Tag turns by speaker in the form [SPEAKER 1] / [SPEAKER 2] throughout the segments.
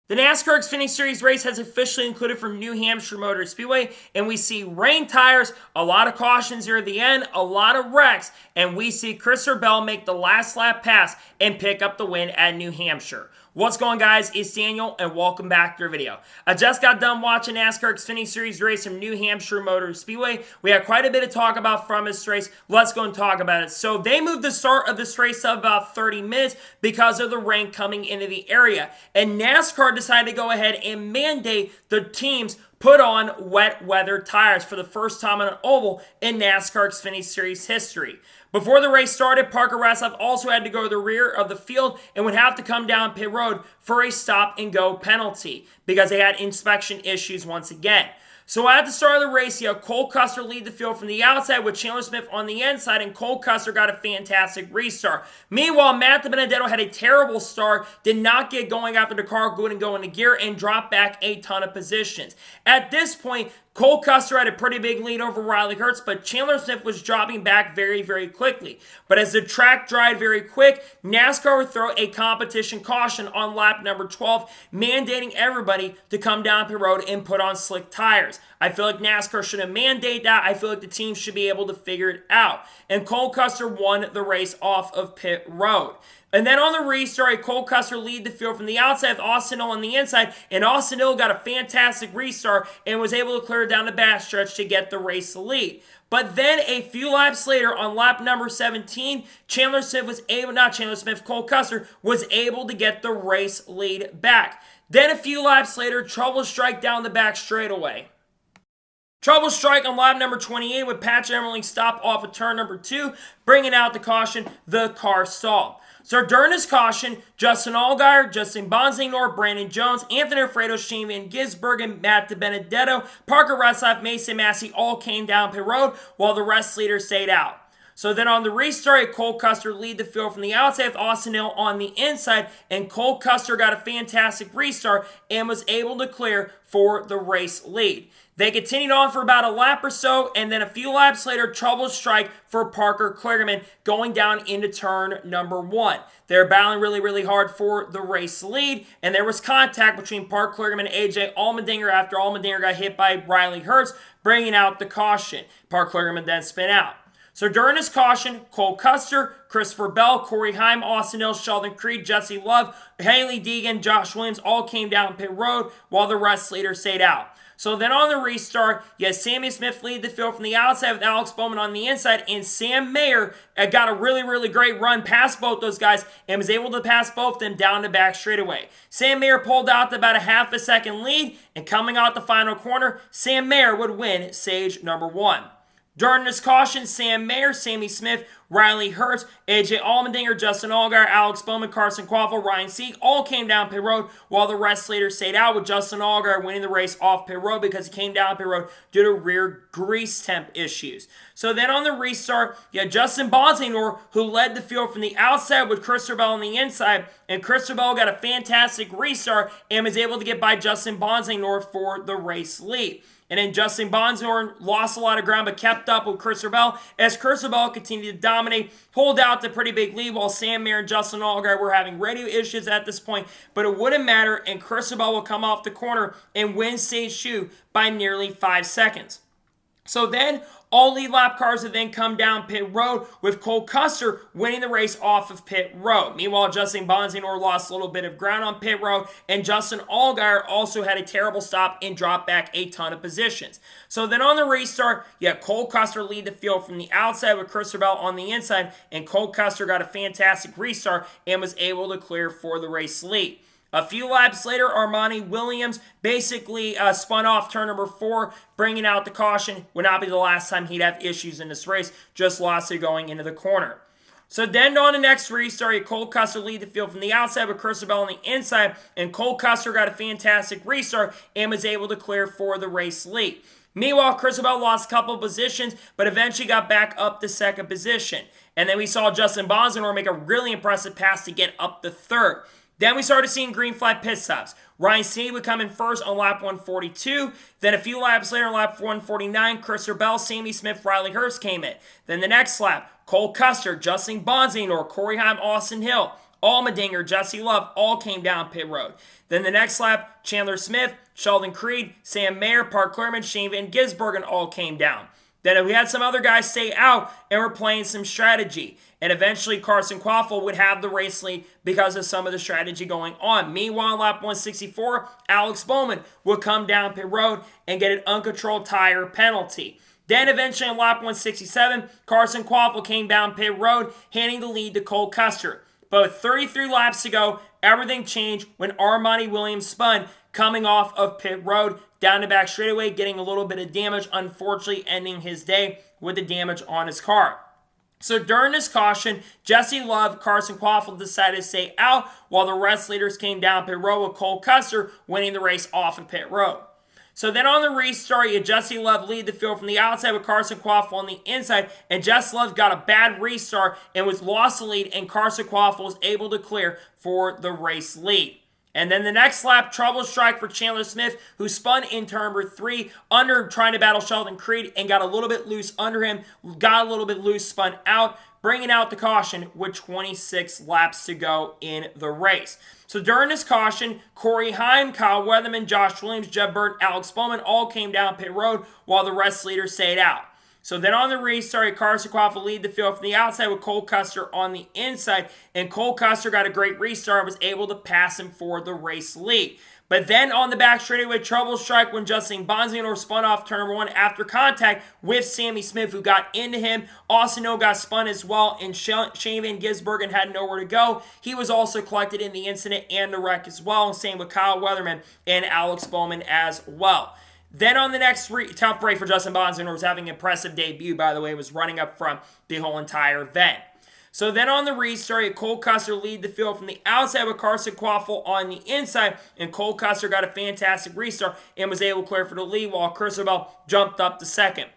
[SPEAKER 1] The NASCAR Xfinity Series race has officially concluded from New Hampshire Motor Speedway, and we see rain tires, a lot of cautions here at the end, a lot of wrecks, and we see Christopher Bell make the last lap pass and pick up the win at New Hampshire. What's going on, guys? It's Daniel, and welcome back to our video. I just got done watching NASCAR Xfinity Series race from New Hampshire Motor Speedway. We had quite a bit to talk about from this race. Let's go and talk about it. So they moved the start of this race up about 30 minutes because of the rain coming into the area. And NASCAR decided to go ahead and mandate the teams put on wet weather tires for the first time on an oval in NASCAR Xfinity Series history. Before the race started, Parker Rasloff also had to go to the rear of the field and would have to come down pit road for a stop-and-go penalty because they had inspection issues once again. So at the start of the race, you have Cole Custer lead the field from the outside with Chandler Smith on the inside, and Cole Custer got a fantastic restart. Meanwhile, Matt DiBenedetto had a terrible start, did not get going after the car wouldn't go into gear, and dropped back a ton of positions. At this point, Cole Custer had a pretty big lead over Riley Herbst, but Chandler Smith was dropping back very, very quickly. But as the track dried very quick, NASCAR would throw a competition caution on lap number 12, mandating everybody to come down pit road and put on slick tires. I feel like NASCAR should have mandated that. I feel like the team should be able to figure it out. And Cole Custer won the race off of pit road. And then on the restart, Cole Custer lead the field from the outside with Austin Hill on the inside, and Austin Hill got a fantastic restart and was able to clear down the backstretch to get the race lead. But then a few laps later, on lap number 17, Cole Custer was able to get the race lead back. Then a few laps later, trouble strike down the back straightaway. Trouble strike on lap number 28 with Patrick Emerling stop off of turn number 2, bringing out the caution, the car stalled. So during this caution, Justin Allgaier, Justin Bonsignor, Brandon Jones, Anthony Alfredo, Shane Van Gisbergen, Matt DiBenedetto, Parker Rasloff, Mason Massey all came down pit road while the rest leaders stayed out. So then on the restart, Cole Custer lead the field from the outside with Austin Hill on the inside, and Cole Custer got a fantastic restart and was able to clear for the race lead. They continued on for about a lap or so, and then a few laps later, trouble strike for Parker Kligerman going down into turn number 1. They were battling really, really hard for the race lead, and there was contact between Parker Kligerman and A.J. Allmendinger after Allmendinger got hit by Riley Herbst, bringing out the caution. Parker Kligerman then spin out. So during this caution, Cole Custer, Christopher Bell, Corey Heim, Austin Hill, Sheldon Creed, Jesse Love, Haley Deegan, Josh Williams all came down pit road while the rest leaders stayed out. So then on the restart, you had Sammy Smith lead the field from the outside with Alex Bowman on the inside, and Sam Mayer got a really, really great run past both those guys and was able to pass both of them down the back straightaway. Sam Mayer pulled out to about a half a second lead, and coming out the final corner, Sam Mayer would win stage number 1. During this caution, Sam Mayer, Sammy Smith, Riley Herbst, A.J. Allmendinger, Justin Allgaier, Alex Bowman, Carson Quaffle, Ryan Sieg all came down pit road while the rest later stayed out, with Justin Allgaier winning the race off pit road because he came down pit road due to rear grease temp issues. So then on the restart, you had Justin Bonsignor, who led the field from the outside with Christopher Bell on the inside, and Christopher Bell got a fantastic restart and was able to get by Justin Bonsignor for the race lead. And then Justin Bonsignor lost a lot of ground but kept up with Christopher Bell as Christopher Bell continued to dominate, hold out the pretty big lead while Sam Mayer and Justin Allgaier were having radio issues at this point, but it wouldn't matter, and Christopher Bell will come off the corner and win stage 2 by nearly 5 seconds. So then, all lead lap cars would then come down pit road with Cole Custer winning the race off of pit road. Meanwhile, Justin Bonsignor lost a little bit of ground on pit road, and Justin Allgaier also had a terrible stop and dropped back a ton of positions. So then on the restart, you had Cole Custer lead the field from the outside with Christopher Bell on the inside, and Cole Custer got a fantastic restart and was able to clear for the race lead. A few laps later, Armani Williams basically spun off turn number 4, bringing out the caution. Would not be the last time he'd have issues in this race, just lost it going into the corner. So then on the next restart, Cole Custer lead the field from the outside with Christopher Bell on the inside, and Cole Custer got a fantastic restart and was able to clear for the race lead. Meanwhile, Christopher Bell lost a couple positions, but eventually got back up to second position. And then we saw Justin Bonsignor make a really impressive pass to get up to third. Then we started seeing green flag pit stops. Ryan Sieg would come in first on lap 142. Then a few laps later on lap 149, Christopher Bell, Sammy Smith, Riley Herbst came in. Then the next lap, Cole Custer, Justin Bonsignor, Corey Heim, Austin Hill Allmendinger, Jesse Love all came down pit road. Then the next lap, Chandler Smith, Sheldon Creed, Sam Mayer, Park Clearman, Shane Van Gisbergen all came down. Then we had some other guys stay out and were playing some strategy. And eventually Carson Quaffle would have the race lead because of some of the strategy going on. Meanwhile, lap 164, Alex Bowman would come down pit road and get an uncontrolled tire penalty. Then eventually on lap 167, Carson Quaffle came down pit road, handing the lead to Cole Custer. But with 33 laps to go, everything changed when Armani Williams spun coming off of pit road down the back straightaway, getting a little bit of damage, unfortunately ending his day with the damage on his car. So during this caution, Jesse Love, Carson Quaffle decided to stay out while the rest leaders came down pit road with Cole Custer winning the race off of pit road. So then on the restart, you had Jesse Love lead the field from the outside with Carson Quaffle on the inside, and Jesse Love got a bad restart and was lost the lead, and Carson Quaffle was able to clear for the race lead. And then the next lap, trouble strike for Chandler Smith, who spun in turn number 3 under trying to battle Sheldon Creed and got a little bit loose under him, got a little bit loose, spun out, bringing out the caution with 26 laps to go in the race. So during this caution, Corey Heim, Kyle Weatherman, Josh Williams, Jeb Burton, Alex Bowman all came down pit road while the rest leaders stayed out. So then on the restart, Carson Quaffle lead the field from the outside with Cole Custer on the inside. And Cole Custer got a great restart and was able to pass him for the race lead. But then on the back straightaway, trouble strike when Justin Bonsignor spun off turn number 1 after contact with Sammy Smith, who got into him. Austin O got spun as well, and Shane Van Gisbergen had nowhere to go. He was also collected in the incident and the wreck as well, and same with Kyle Weatherman and Alex Bowman as well. Then on the next tough break for Justin Bonsignor, was having an impressive debut, by the way, was running up front the whole entire event. So then on the restart, Cole Custer lead the field from the outside with Carson Quaffle on the inside, and Cole Custer got a fantastic restart and was able to clear for the lead while Chris Bell jumped up to second.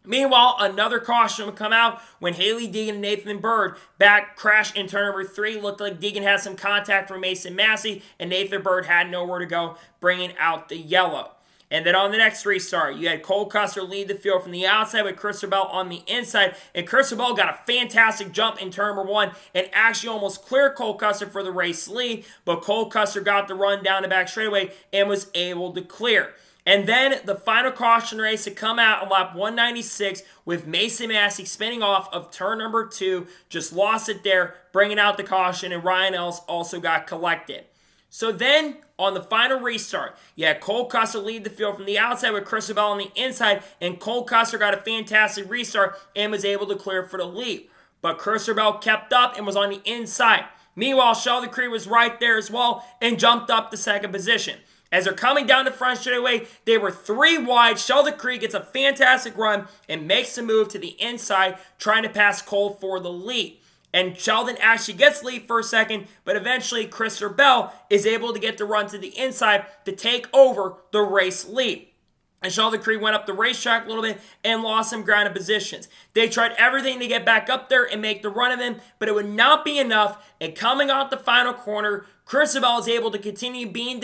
[SPEAKER 1] Meanwhile, another caution would come out when Haley Deegan and Nathan Bird back crashed in turn number 3. Looked like Deegan had some contact from Mason Massey, and Nathan Bird had nowhere to go, bringing out the yellow. And then on the next restart, you had Cole Custer lead the field from the outside with Christopher Bell on the inside. And Christopher Bell got a fantastic jump in turn number 1 and actually almost cleared Cole Custer for the race lead. But Cole Custer got the run down the back straightaway and was able to clear. And then the final caution race to come out on lap 196 with Mason Massey spinning off of turn number 2. Just lost it there, bringing out the caution, and Ryan Ellis also got collected. So then, on the final restart, you had Cole Custer lead the field from the outside with Chris Bell on the inside, and Cole Custer got a fantastic restart and was able to clear for the lead. But Chris Bell kept up and was on the inside. Meanwhile, Sheldon Creed was right there as well and jumped up to second position. As they're coming down the front straightaway, they were 3 wide. Sheldon Creed gets a fantastic run and makes the move to the inside, trying to pass Cole for the lead. And Sheldon actually gets lead for a second, but eventually Christopher Bell is able to get the run to the inside to take over the race lead. And Sheldon Creed went up the racetrack a little bit and lost some ground and positions. They tried everything to get back up there and make the run of him, but it would not be enough. And coming out the final corner, Christopher Bell is able to continue being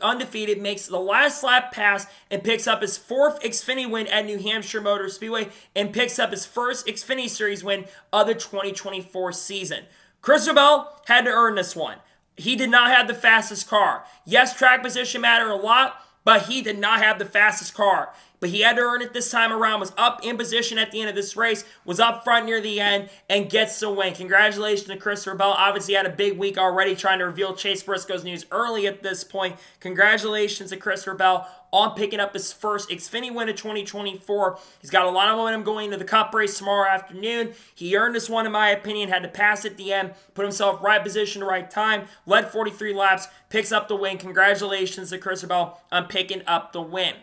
[SPEAKER 1] undefeated, makes the last lap pass, and picks up his 4th Xfinity win at New Hampshire Motor Speedway, and picks up his first Xfinity Series win of the 2024 season. Christopher Bell had to earn this one. He did not have the fastest car. Yes, track position mattered a lot, but he did not have the fastest car. But he had to earn it this time around, was up in position at the end of this race, was up front near the end, and gets the win. Congratulations to Christopher Bell. Obviously had a big week already trying to reveal Chase Briscoe's news early at this point. Congratulations to Christopher Bell on picking up his first Xfinity win of 2024. He's got a lot of momentum going into the Cup race tomorrow afternoon. He earned this one, in my opinion, had to pass at the end, put himself right position, right time, led 43 laps, picks up the win. Congratulations to Christopher Bell on picking up the win.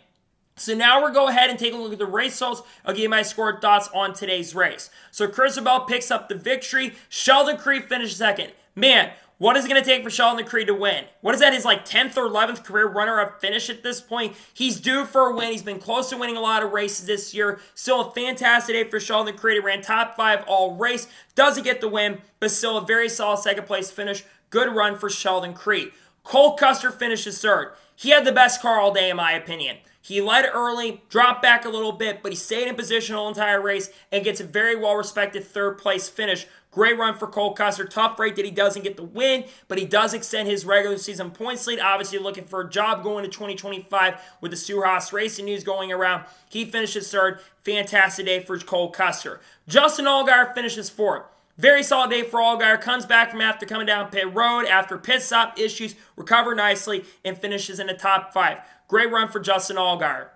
[SPEAKER 1] So now we'll go ahead and take a look at the race results. I'll give you my score thoughts on today's race. So Christopher Bell picks up the victory. Sheldon Creed finished second. Man, what is it going to take for Sheldon Creed to win? What is that, his 10th or 11th career runner-up finish at this point? He's due for a win. He's been close to winning a lot of races this year. Still a fantastic day for Sheldon Creed. He ran top 5 all race. Doesn't get the win, but still a very solid second place finish. Good run for Sheldon Creed. Cole Custer finishes third. He had the best car all day, in my opinion. He led early, dropped back a little bit, but he stayed in position the whole entire race and gets a very well-respected third-place finish. Great run for Cole Custer. Tough break that he doesn't get the win, but he does extend his regular season points lead. Obviously looking for a job going to 2025 with the Stu Haas Racing news going around. He finishes third. Fantastic day for Cole Custer. Justin Allgaier finishes fourth. Very solid day for Allgaier. Comes back from after coming down pit road after pit stop issues, recover nicely, and finishes in the top 5. Great run for Justin Allgaier.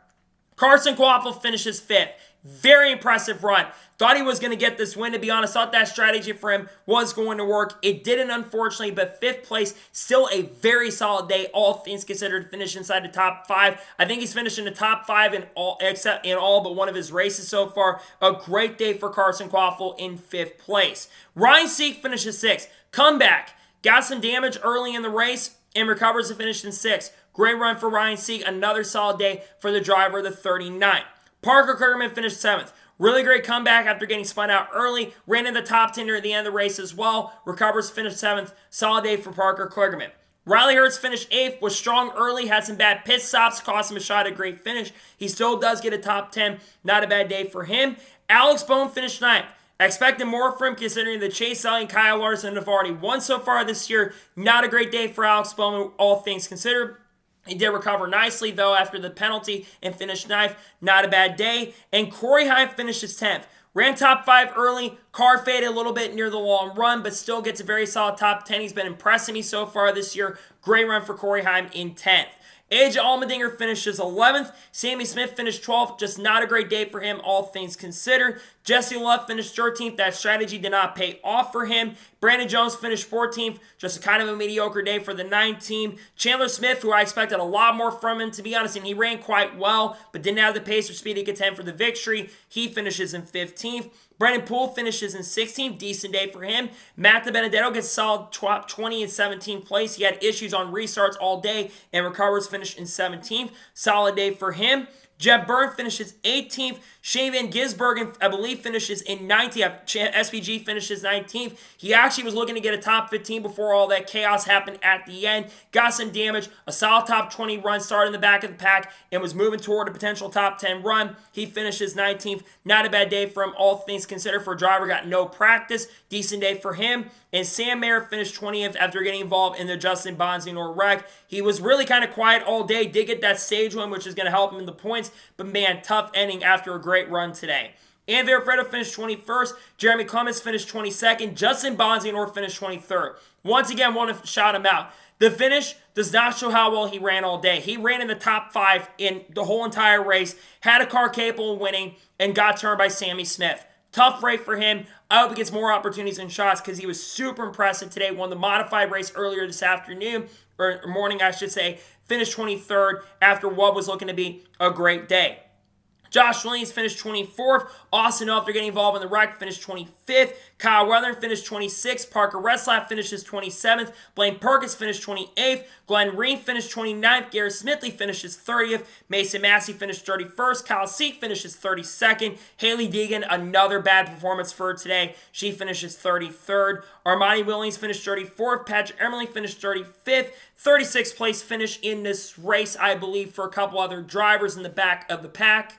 [SPEAKER 1] Carson Kvapil finishes 5th. Very impressive run. Thought he was going to get this win, to be honest. Thought that strategy for him was going to work. It didn't, unfortunately, but 5th place, still a very solid day, all things considered, finish inside the top 5. I think he's finished in the top 5 in all, except in all but one of his races so far. A great day for Carson Kvapil in 5th place. Ryan Sieg finishes 6th. Comeback. Got some damage early in the race and recovers to finish in 6th. Great run for Ryan Sieg. Another solid day for the driver, the 39. Parker Kligerman finished 7th. Really great comeback after getting spun out early. Ran in the top 10 near the end of the race as well. Recovers, finished 7th. Solid day for Parker Kligerman. Riley Herbst finished 8th. Was strong early. Had some bad pit stops. Cost him a shot at a great finish. He still does get a top 10. Not a bad day for him. Alex Bowman finished 9th. Expected more from him considering the Chase Elliott and Kyle Larson have already won so far this year. Not a great day for Alex Bowman, all things considered. He did recover nicely, though, after the penalty and finished 9th. Not a bad day. And Corey Heim finishes 10th. Ran top 5 early. Car faded a little bit near the long run, but still gets a very solid top 10. He's been impressing me so far this year. Great run for Corey Heim in 10th. AJ Allmendinger finishes 11th. Sammy Smith finished 12th. Just not a great day for him, all things considered. Jesse Love finished 13th. That strategy did not pay off for him. Brandon Jones finished 14th. Just a kind of a mediocre day for the 9 team. Chandler Smith, who I expected a lot more from him, to be honest, and he ran quite well, but didn't have the pace or speed to contend for the victory. He finishes in 15th. Brendan Poole finishes in 16th. Decent day for him. Matt DiBenedetto gets solid 20 and 17th place. He had issues on restarts all day and recovers, finished in 17th. Solid day for him. Jeb Byrne finishes 18th. Shane Van Gisbergen, I believe, finishes in 19th. SVG finishes 19th. He actually was looking to get a top 15 before all that chaos happened at the end. Got some damage. A solid top 20 run, started in the back of the pack, and was moving toward a potential top 10 run. He finishes 19th. Not a bad day for him, all things considered, for a driver. Got no practice. Decent day for him. And Sam Mayer finished 20th after getting involved in the Justin Bonsignore wreck. He was really kind of quiet all day. Did get that stage win, which is going to help him in the points. But man, tough ending after a great run today. Andy Alfredo finished 21st. Jeremy Clements finished 22nd. Justin Bonsignore finished 23rd. Once again, want to shout him out. The finish does not show how well he ran all day. He ran in the top 5 in the whole entire race, had a car capable of winning, and got turned by Sammy Smith. Tough break for him. I hope he gets more opportunities and shots because he was super impressive today. Won the modified race earlier this afternoon, or morning I should say. Finished 23rd after what was looking to be a great day. Josh Williams finished 24th. Austin, after getting involved in the wreck, finished 25th. Kyle Weathern finished 26th. Parker Reslap finishes 27th. Blaine Perkins finished 28th. Glenn Reen finished 29th. Garrett Smithley finishes 30th. Mason Massey finished 31st. Kyle Seek finishes 32nd. Haley Deegan, another bad performance for her today. She finishes 33rd. Armani Williams finished 34th. Patrick Emmerling finished 35th. 36th place finish in this race, I believe, for a couple other drivers in the back of the pack.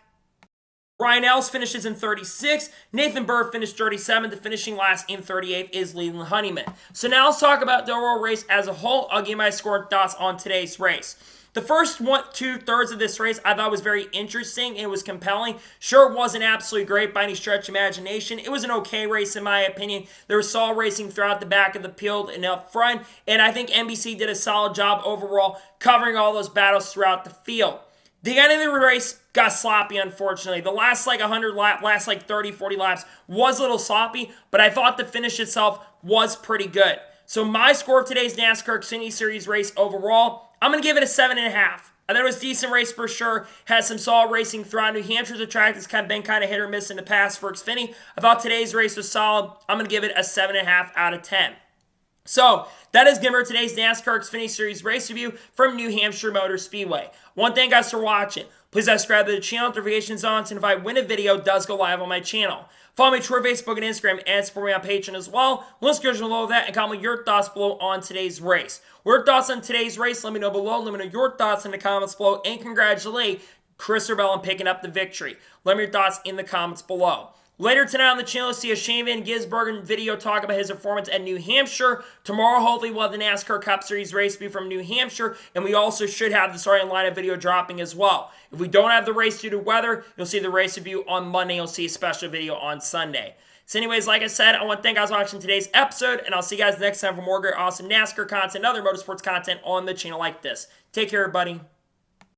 [SPEAKER 1] Ryan Ellis finishes in 36th. Nathan Burr finished 37th. The finishing last in 38th is Leland Honeyman. So now let's talk about the overall race as a whole. I'll give my score and thoughts on today's race. The first 2/3 of this race I thought was very interesting. It was compelling. Sure, it wasn't absolutely great by any stretch of imagination. It was an okay race in my opinion. There was solid racing throughout the back of the field and up front. And I think NBC did a solid job overall covering all those battles throughout the field. The end of the race got sloppy, unfortunately. The last 30, 40 laps was a little sloppy, but I thought the finish itself was pretty good. So my score of today's NASCAR Xfinity Series race overall, I'm going to give it a 7.5. I thought it was a decent race for sure. Had some solid racing throughout. New Hampshire's a track that's been kind of hit or miss in the past for Xfinity. I thought today's race was solid. I'm going to give it a 7.5 out of 10. So, that is going to be today's NASCAR Xfinity Series race review from New Hampshire Motor Speedway. One thank you guys for watching. Please subscribe to the channel, notifications on, so if I win a video, it does go live on my channel. Follow me on Twitter, Facebook, and Instagram, and support me on Patreon as well. Links go below that, and comment your thoughts below on today's race. What are your thoughts on today's race? Let me know below. Let me know your thoughts in the comments below, and congratulate Chris Bell on picking up the victory. Let me know your thoughts in the comments below. Later tonight on the channel, you'll see a Shane Van Gisbergen video talk about his performance at New Hampshire. Tomorrow, hopefully, we'll have the NASCAR Cup Series race be from New Hampshire, and we also should have the starting lineup video dropping as well. If we don't have the race due to weather, you'll see the race review on Monday. You'll see a special video on Sunday. So anyways, like I said, I want to thank you guys for watching today's episode, and I'll see you guys next time for more great, awesome NASCAR content and other motorsports content on the channel like this. Take care, everybody.